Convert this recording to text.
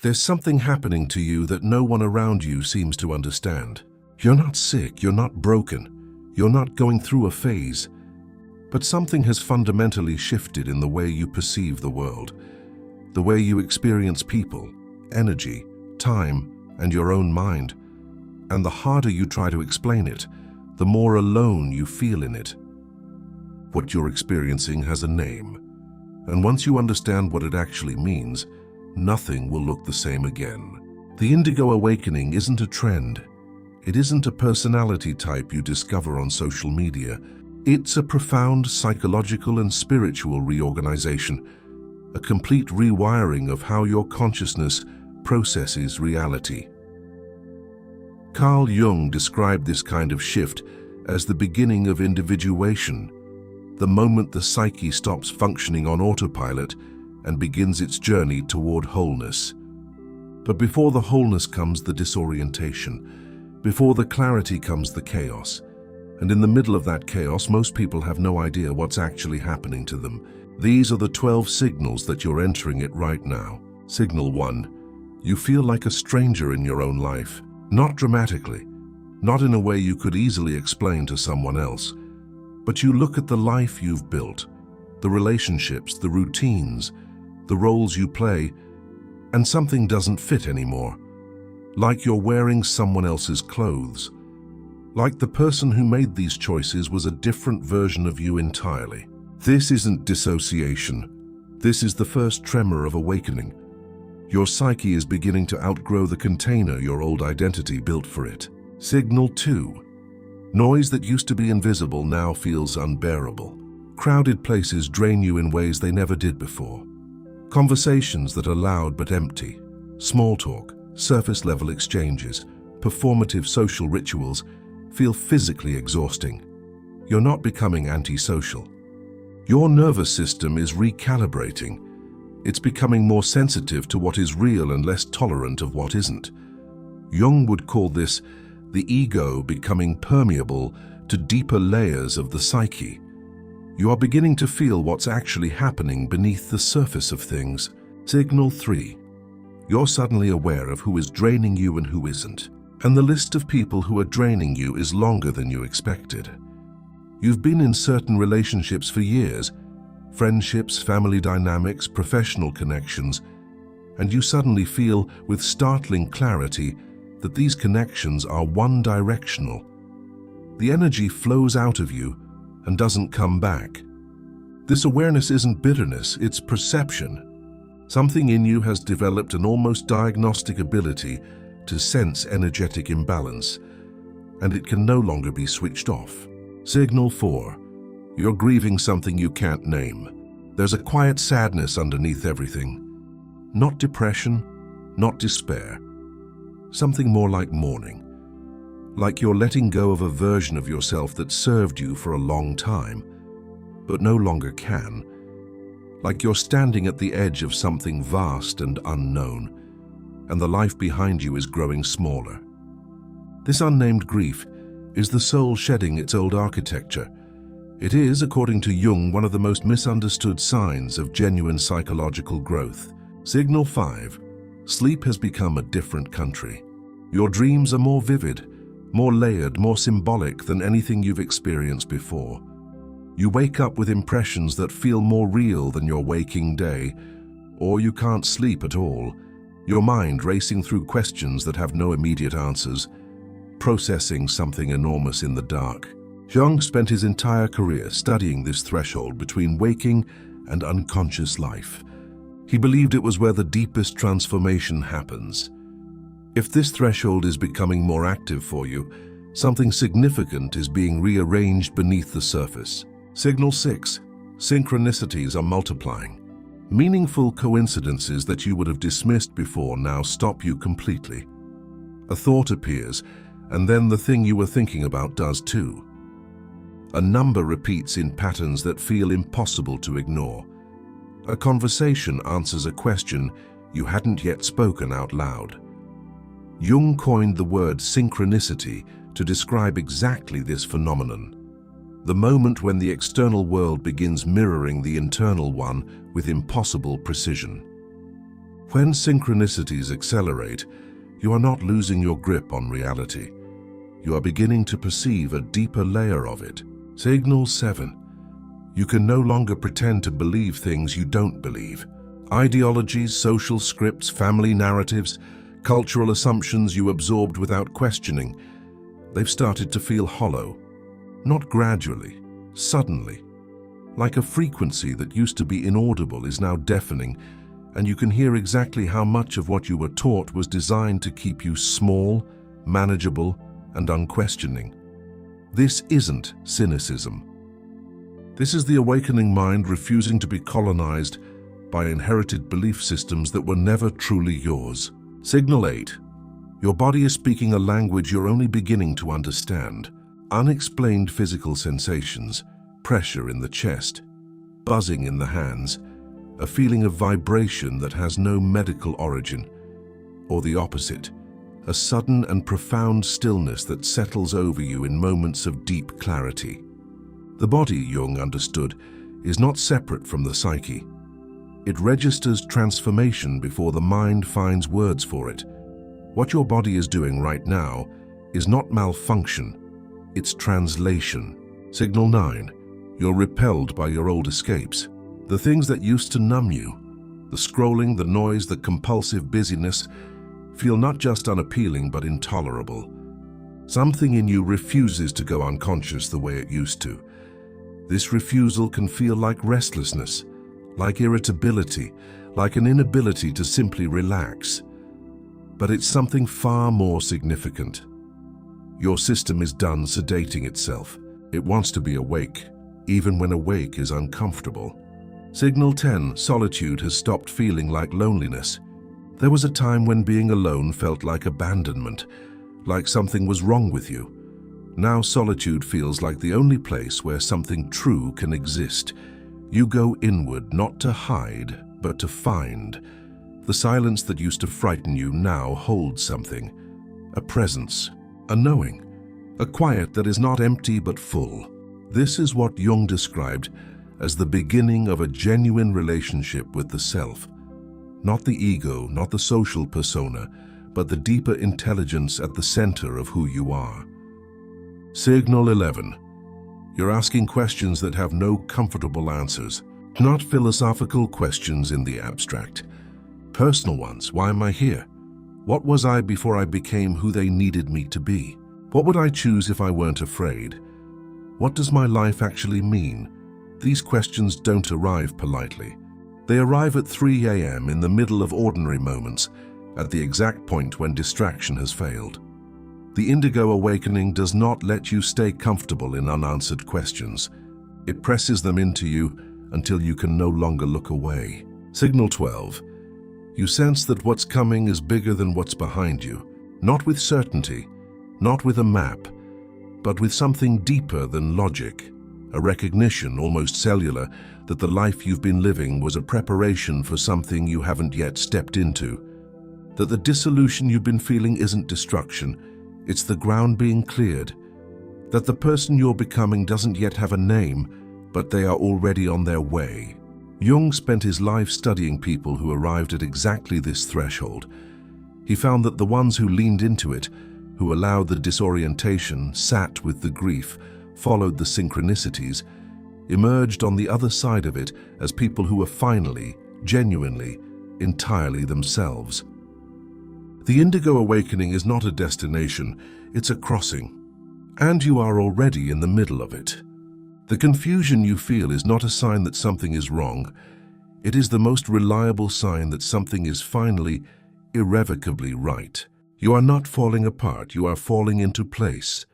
There's something happening to you that no one around you seems to understand. You're not sick, you're not broken, you're not going through a phase, but something has fundamentally shifted in the way you perceive the world, the way you experience people, energy, time, and your own mind. And the harder you try to explain it, the more alone you feel in it. What you're experiencing has a name, and once you understand what it actually means, nothing will look the same again. The Indigo Awakening isn't a trend. It isn't a personality type you discover on social media. It's a profound psychological and spiritual reorganization, a complete rewiring of how your consciousness processes reality. Carl Jung described this kind of shift as the beginning of individuation, the moment the psyche stops functioning on autopilot and begins its journey toward wholeness. But before the wholeness comes the disorientation. Before the clarity comes the chaos. And in the middle of that chaos, most people have no idea what's actually happening to them. These are the 12 signals that you're entering it right now. Signal 1. You feel like a stranger in your own life. Not dramatically, not in a way you could easily explain to someone else, but you look at the life you've built, the relationships, the routines, the roles you play, and something doesn't fit anymore. Like you're wearing someone else's clothes. Like the person who made these choices was a different version of you entirely. This isn't dissociation. This is the first tremor of awakening. Your psyche is beginning to outgrow the container your old identity built for it. Signal 2. Noise that used to be invisible now feels unbearable. Crowded places drain you in ways they never did before. Conversations that are loud but empty. Small talk, surface-level exchanges, performative social rituals feel physically exhausting. You're not becoming antisocial. Your nervous system is recalibrating. It's becoming more sensitive to what is real and less tolerant of what isn't. Jung would call this the ego becoming permeable to deeper layers of the psyche. You are beginning to feel what's actually happening beneath the surface of things. Signal 3. You're suddenly aware of who is draining you and who isn't. And the list of people who are draining you is longer than you expected. You've been in certain relationships for years, friendships, family dynamics, professional connections, and you suddenly feel with startling clarity that these connections are one-directional. The energy flows out of you and doesn't come back. This awareness isn't bitterness, it's perception. Something in you has developed an almost diagnostic ability to sense energetic imbalance, and it can no longer be switched off. Signal 4. You're grieving something you can't name. There's a quiet sadness underneath everything. Not depression, not despair. Something more like mourning. Like you're letting go of a version of yourself that served you for a long time, but no longer can. Like you're standing at the edge of something vast and unknown, and the life behind you is growing smaller. This unnamed grief is the soul shedding its old architecture. It is, according to Jung, one of the most misunderstood signs of genuine psychological growth. Signal 5. Sleep has become a different country. Your dreams are more vivid, more layered, more symbolic than anything you've experienced before. You wake up with impressions that feel more real than your waking day, or you can't sleep at all, your mind racing through questions that have no immediate answers, processing something enormous in the dark. Jung spent his entire career studying this threshold between waking and unconscious life. He believed it was where the deepest transformation happens. If this threshold is becoming more active for you, something significant is being rearranged beneath the surface. Signal 6. Synchronicities are multiplying. Meaningful coincidences that you would have dismissed before now stop you completely. A thought appears, and then the thing you were thinking about does too. A number repeats in patterns that feel impossible to ignore. A conversation answers a question you hadn't yet spoken out loud. Jung coined the word synchronicity to describe exactly this phenomenon. The moment when the external world begins mirroring the internal one with impossible precision. When synchronicities accelerate, you are not losing your grip on reality. You are beginning to perceive a deeper layer of it. Signal 7. You can no longer pretend to believe things you don't believe. Ideologies, social scripts, family narratives, cultural assumptions you absorbed without questioning, they've started to feel hollow. Not gradually, suddenly. Like a frequency that used to be inaudible is now deafening, and you can hear exactly how much of what you were taught was designed to keep you small, manageable, and unquestioning. This isn't cynicism. This is the awakening mind refusing to be colonized by inherited belief systems that were never truly yours. Signal 8. Your body is speaking a language you're only beginning to understand. Unexplained physical sensations, pressure in the chest, buzzing in the hands, a feeling of vibration that has no medical origin, or the opposite, a sudden and profound stillness that settles over you in moments of deep clarity. The body, Jung understood, is not separate from the psyche. It registers transformation before the mind finds words for it. What your body is doing right now is not malfunction, it's translation. Signal 9. You're repelled by your old escapes. The things that used to numb you, the scrolling, the noise, the compulsive busyness, feel not just unappealing but intolerable. Something in you refuses to go unconscious the way it used to. This refusal can feel like restlessness, like irritability, like an inability to simply relax. But it's something far more significant. Your system is done sedating itself. It wants to be awake, even when awake is uncomfortable. Signal 10. Solitude has stopped feeling like loneliness. There was a time when being alone felt like abandonment, like something was wrong with you. Now solitude feels like the only place where something true can exist. You go inward, not to hide, but to find. The silence that used to frighten you now holds something. A presence, a knowing, a quiet that is not empty but full. This is what Jung described as the beginning of a genuine relationship with the self. Not the ego, not the social persona, but the deeper intelligence at the center of who you are. Signal 11. You're asking questions that have no comfortable answers. Not philosophical questions in the abstract. Personal ones. Why am I here? What was I before I became who they needed me to be? What would I choose if I weren't afraid? What does my life actually mean? These questions don't arrive politely. They arrive at 3 a.m. in the middle of ordinary moments, at the exact point when distraction has failed. The Indigo Awakening does not let you stay comfortable in unanswered questions. It presses them into you until you can no longer look away. Signal 12. You sense that what's coming is bigger than what's behind you, not with certainty, not with a map, but with something deeper than logic, a recognition, almost cellular, that the life you've been living was a preparation for something you haven't yet stepped into, that the dissolution you've been feeling isn't destruction, it's the ground being cleared, that the person you're becoming doesn't yet have a name, but they are already on their way. Jung spent his life studying people who arrived at exactly this threshold. He found that the ones who leaned into it, who allowed the disorientation, sat with the grief, followed the synchronicities, emerged on the other side of it as people who were finally, genuinely, entirely themselves. The Indigo Awakening is not a destination, it's a crossing. And you are already in the middle of it. The confusion you feel is not a sign that something is wrong. It is the most reliable sign that something is finally, irrevocably right. You are not falling apart, you are falling into place.